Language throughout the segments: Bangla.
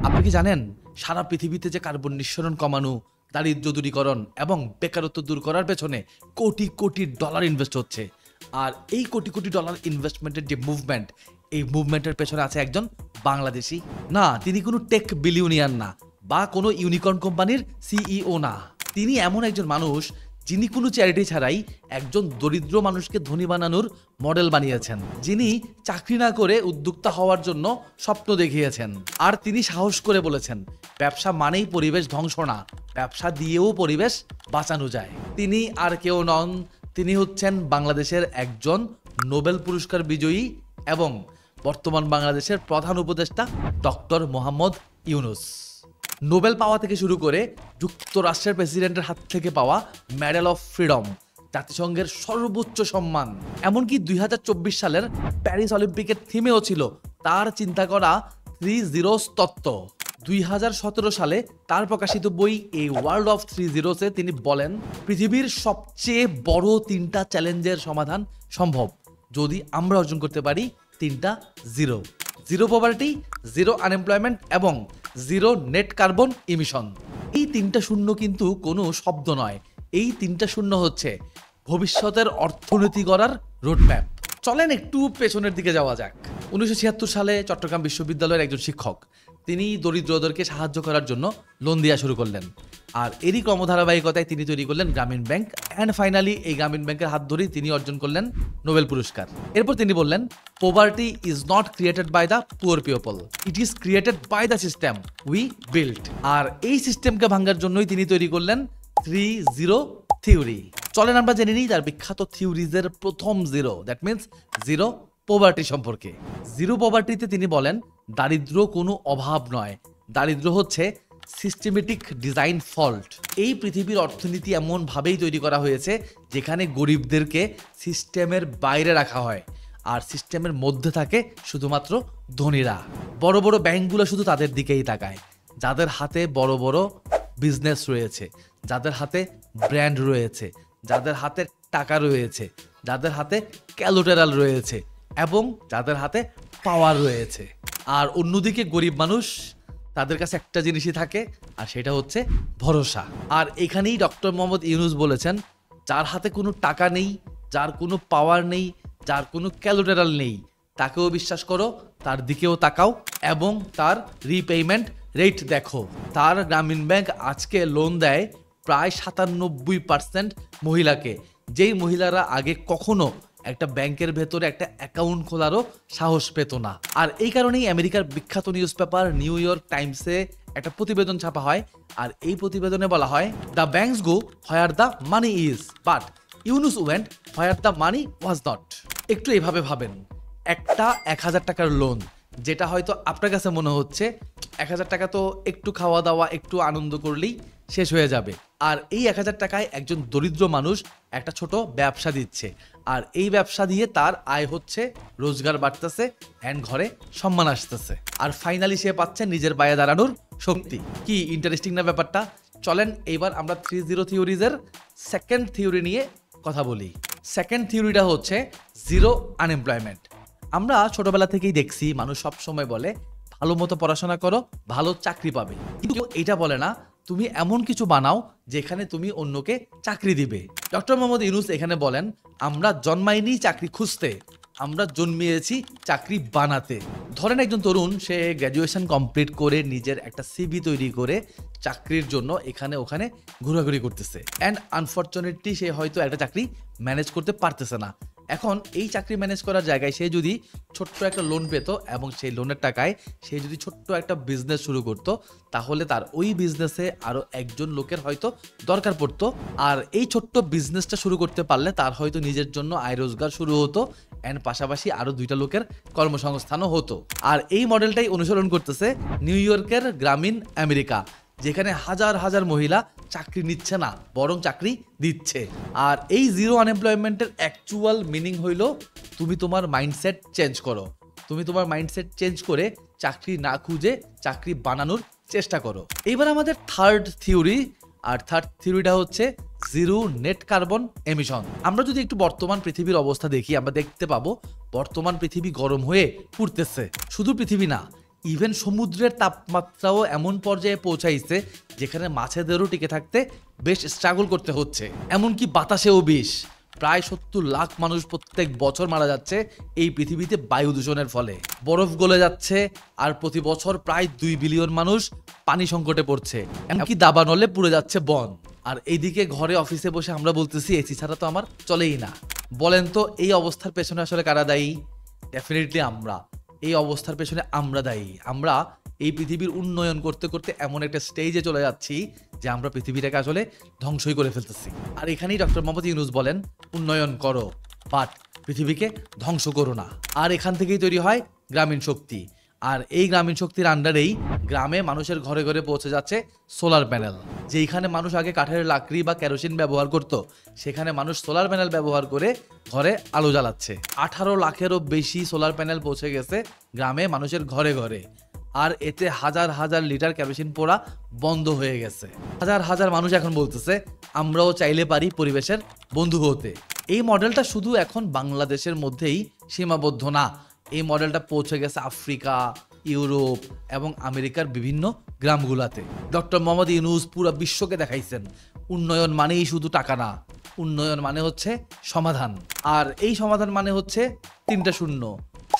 আপনি কি জানেন সারা পৃথিবীতে যে কার্বন নিঃসরণ কমানো, দারিদ্র্য দূরীকরণ এবং বেকারত্ব দূর করার পেছনে কোটি কোটি ডলার ইনভেস্ট হচ্ছে। আর এই কোটি কোটি ডলার ইনভেস্টমেন্টের যে মুভমেন্ট, এই মুভমেন্টের পেছনে আছে একজন বাংলাদেশি। না, তিনি কোনো টেক বিলিয়নিয়ার না বা কোনো ইউনিকর্ন কোম্পানির সিইও না। তিনি এমন একজন মানুষ যিনি কোনো চ্যারিটি ছাড়াই একজন দরিদ্র মানুষকে ধনী বানানোর মডেল বানিয়েছেন, যিনি চাকরি না করে উদ্যোক্তা হওয়ার জন্য স্বপ্ন দেখিয়েছেন। আর তিনি সাহস করে বলেছেন, ব্যবসা মানেই পরিবেশ ধ্বংস না, ব্যবসা দিয়েও পরিবেশ বাঁচানো যায়। তিনি আর কেউ নন, তিনি হচ্ছেন বাংলাদেশের একজন নোবেল পুরস্কার বিজয়ী এবং বর্তমান বাংলাদেশের প্রধান উপদেষ্টা ডক্টর মোহাম্মদ ইউনূস। নোবেল পাওয়া থেকে শুরু করে যুক্তরাষ্ট্রের প্রেসিডেন্টের হাত থেকে পাওয়া মেডেল অফ ফ্রিডম, জাতিসংঘের সর্বোচ্চ সম্মান, এমনকি 2024 সালের প্যারিস অলিম্পিকের থিমেও ছিল তার চিন্তা করা 3 তত্ত্ব। 2017 সালে তার প্রকাশিত বই এই ওয়ার্ল্ড অফ 3 তিনি বলেন, পৃথিবীর সবচেয়ে বড় 3টা চ্যালেঞ্জের সমাধান সম্ভব যদি আমরা অর্জন করতে পারি 3টা zero: zero poverty, zero unemployment এবং জিরো নেট কার্বন ইমিশন। এই 3টা শূন্য কিন্তু কোনো শব্দ নয়, এই 3টা শূন্য হচ্ছে ভবিষ্যতের অর্থনীতি গড়ার রোডম্যাপ। চলেন একটু পেছনের দিকে যাওয়া যাক। 1976 সালে চট্টগ্রাম বিশ্ববিদ্যালয়ের একজন শিক্ষক তিনি দরিদ্রদেরকে সাহায্য করার জন্য লোন দেওয়া শুরু করলেন। আর এরই ক্রমধারাবাহিকতায় তিনি তৈরি করলেন গ্রামীণ ব্যাংক, অ্যান্ড ফাইনালি এই গ্রামীণ ব্যাংকের হাত ধরেই তিনি অর্জন করলেন নোবেল পুরস্কার। এরপর তিনি বললেন, poverty is not created by the poor people, it is created by the system we built. আর এই সিস্টেমকে ভাঙার জন্যই তিনি তৈরি করলেন 3-0 থিওরি। চলেন আমরা জেনে নিই তার বিখ্যাত থিওরিজের প্রথম zero, that means zero poverty সম্পর্কে। জিরো পভার্টিতে তিনি বলেন, দারিদ্র্য কোনো অভাব নয়, দারিদ্র্য হচ্ছে সিস্টেমেটিক ডিজাইন ফল্ট। এই পৃথিবীর অর্থনীতি এমনভাবেই তৈরি করা হয়েছে যেখানে গরিবদেরকে সিস্টেমের বাইরে রাখা হয় আর সিস্টেমের মধ্যে থাকে শুধুমাত্র ধনীরা। বড় বড় ব্যাংকগুলো শুধু তাদের দিকেই তাকায়, যাদের হাতে বড় বড় বিজনেস রয়েছে, যাদের হাতে ব্র্যান্ড রয়েছে, যাদের হাতে টাকা রয়েছে, যাদের হাতে ক্যালোটেরাল রয়েছে এবং যাদের হাতে পাওয়ার রয়েছে। আর অন্যদিকে গরিব মানুষ, তাদের কাছে একটা জিনিসই থাকে আর সেটা হচ্ছে ভরসা। আর এখানেই ডক্টর মোহাম্মদ ইউনূস বলেছেন, যার হাতে কোনো টাকা নেই, যার কোনো পাওয়ার নেই, যার কোনো ক্যালোটেরাল নেই, তাকেও বিশ্বাস করো, তার দিকেও তাকাও এবং তার রিপেমেন্ট রেট দেখো। তার গ্রামীণ ব্যাংক আজকে লোন দেয় প্রায় 97% মহিলাকে, যেই মহিলারা আগে কখনো একটা ব্যাংকের ভেতরে একটা অ্যাকাউন্ট খোলারও সাহস পেত না। আর এই কারণেই আমেরিকার বিখ্যাত নিউজ পেপার নিউ ইয়র্ক টাইমসে একটা প্রতিবেদন ছাপা হয়। আর এই প্রতিবেদনে বলা হয়, the banks go where the money is, but Yunus went where the money was not. একটু এভাবে ভাবেন, একটা 1000 টাকার লোন, যেটা হয়তো আপনার কাছে মনে হচ্ছে 1000 টাকা তো একটু খাওয়া দাওয়া, একটু আনন্দ করলেই শেষ হয়ে যাবে। আর এই 1000 টাকায় একজন দরিদ্র মানুষ একটা ছোট ব্যবসা দিচ্ছে, আর এই ব্যবসা দিয়ে তার আয় হচ্ছে, রোজগার বাড়তেছে অ্যান্ড ঘরে সম্মান আসতেছে, আর ফাইনালি সে পাচ্ছে নিজের পায়ে দাঁড়ানোর শক্তি। কি ইন্টারেস্টিং না ব্যাপারটা? চলেন এইবার আমরা 3-0 থিওরিজের সেকেন্ড থিওরি নিয়ে কথা বলি। সেকেন্ড থিওরিটা হচ্ছে জিরো আনএমপ্লয়মেন্ট। আমরা ছোটবেলা থেকেই দেখছি মানুষ সব সময় বলে, ভালো মতো পড়াশোনা করো, ভালো চাকরি পাবে, কিন্তু এটা বলে না তুমি এমন কিছু বানাও যেখানে তুমি অন্যকে চাকরি দিবে। ডক্টর মোহাম্মদ ইউনূস এখানে বলেন, আমরা জন্মাইনি চাকরি খুঁজতে, আমরা জন্মিয়েছি চাকরি বানাতে। ধরেন একজন তরুণ, সে গ্র্যাজুয়েশন কমপ্লিট করে নিজের একটা সিভি তৈরি করে চাকরির জন্য এখানে ওখানে ঘোরাঘুরি করতেছে, অ্যান্ড আনফর্চুনেটলি সে হয়তো একটা চাকরি ম্যানেজ করতে পারতেছে না। এখন এই চাকরি ম্যানেজ করার জায়গায় সে যদি ছোট্ট একটা লোন পেত এবং সেই লোনের টাকায় সে যদি ছোট্ট একটা বিজনেস শুরু করতো, তাহলে তার ওই বিজনেসে আরও একজন লোকের হয়তো দরকার পড়তো। আর এই ছোট্ট বিজনেসটা শুরু করতে পারলে তার হয়তো নিজের জন্য আয় রোজগার শুরু হতো, অ্যান্ড পাশাপাশি আরও 2টা লোকের কর্মসংস্থানও হতো। আর এই মডেলটাই অনুসরণ করতেছে নিউ ইয়র্কের গ্রামীণ আমেরিকা, যেখানে হাজার হাজার মহিলা চাকরি নিচ্ছে না, বরং চাকরি দিচ্ছে। আর এই জিরো আনএমপ্লয়মেন্টের অ্যাকচুয়াল মিনিং হইল, তুমি তোমার মাইন্ডসেট চেঞ্জ করো, তুমি তোমার মাইন্ডসেট চেঞ্জ করে চাকরি না খুঁজে চাকরি বানানোর চেষ্টা করো। এবার আমাদের থার্ড থিওরি, আর থার্ড থিওরিটা হচ্ছে জিরো নেট কার্বন এমিশন। আমরা যদি একটু বর্তমান পৃথিবীর অবস্থা দেখি, আমরা দেখতে পাবো বর্তমান পৃথিবী গরম হয়ে পুড়তেছে। শুধু পৃথিবী না, ইভেন সমুদ্রের তাপমাত্রাও এমন পর্যায়ে পৌঁছাইছে যেখানে মাছেদেরও টিকে থাকতে বেশ স্ট্রাগল করতে হচ্ছে। এমনকি বাতাসেও বিষ। প্রায় 70 লাখ মানুষ প্রত্যেক বছর মারা যাচ্ছে এই পৃথিবীতে বায়ু দূষণের ফলে। বরফ গলে যাচ্ছে আর প্রতি বছর প্রায় 2 বিলিয়ন মানুষ পানি সংকটে পড়ছে। এমনকি দাবানলে পুড়ে যাচ্ছে বন। আর এইদিকে ঘরে অফিসে বসে আমরা বলতেছি এসি ছাড়া তো আমার চলেই না। বলেন তো এই অবস্থার পেছনে আসলে কারা দায়ী? ডেফিনেটলি আমরা। এই অবস্থার পেছনে আমরা দায়ী। আমরা এই পৃথিবীর উন্নয়ন করতে করতে এমন একটা স্টেজে চলে যাচ্ছি যে আমরা পৃথিবীটাকে আসলে ধ্বংসই করে ফেলতেছি। আর এখানেই ডক্টর মোহাম্মদ ইউনূস বলেন উন্নয়ন করো বাট পৃথিবীকে ধ্বংস করো না। আর এখান থেকেই তৈরি হয় গ্রামীণ শক্তি। আর এই গ্রামীণ শক্তির আন্ডারেই গ্রামে মানুষের ঘরে ঘরে পৌঁছে যাচ্ছে সোলার প্যানেল। যেইখানে মানুষ আগে কাঠের লাকড়ি বা কেরোসিন ব্যবহার করত, সেখানে মানুষ সোলার প্যানেল ব্যবহার করে ঘরে আলো জ্বালাচ্ছে। 18 লাখেরও বেশি সোলার প্যানেল পৌঁছে গেছে গ্রামে মানুষের ঘরে ঘরে। আর এতে হাজার হাজার লিটার কেরোসিন পোড়া বন্ধ হয়ে গেছে। হাজার হাজার মানুষ এখন বলতেছে আমরাও চাইলে পারি পরিবেশের বন্ধু হতে। এই মডেলটা শুধু এখন বাংলাদেশের মধ্যেই সীমাবদ্ধ না। এই মডেলটা পৌঁছে গেছে আফ্রিকা, ইউরোপ এবং আমেরিকার বিভিন্ন গ্রামগুলাতে। ডক্টর মোহাম্মদ ইউনূস পুরো বিশ্বকে দেখাইছেন উন্নয়ন মানেই শুধু টাকা না, উন্নয়ন মানে হচ্ছে সমাধান। আর এই সমাধান মানে হচ্ছে 3টা শূন্য: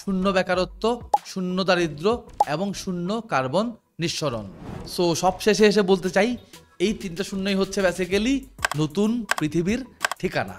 শূন্য বেকারত্ব, শূন্য দারিদ্র্য এবং শূন্য কার্বন নিঃসরণ। সো সবশেষে এসে বলতে চাই এই 3টা শূন্যই হচ্ছে বেসিক্যালি নতুন পৃথিবীর ঠিকানা।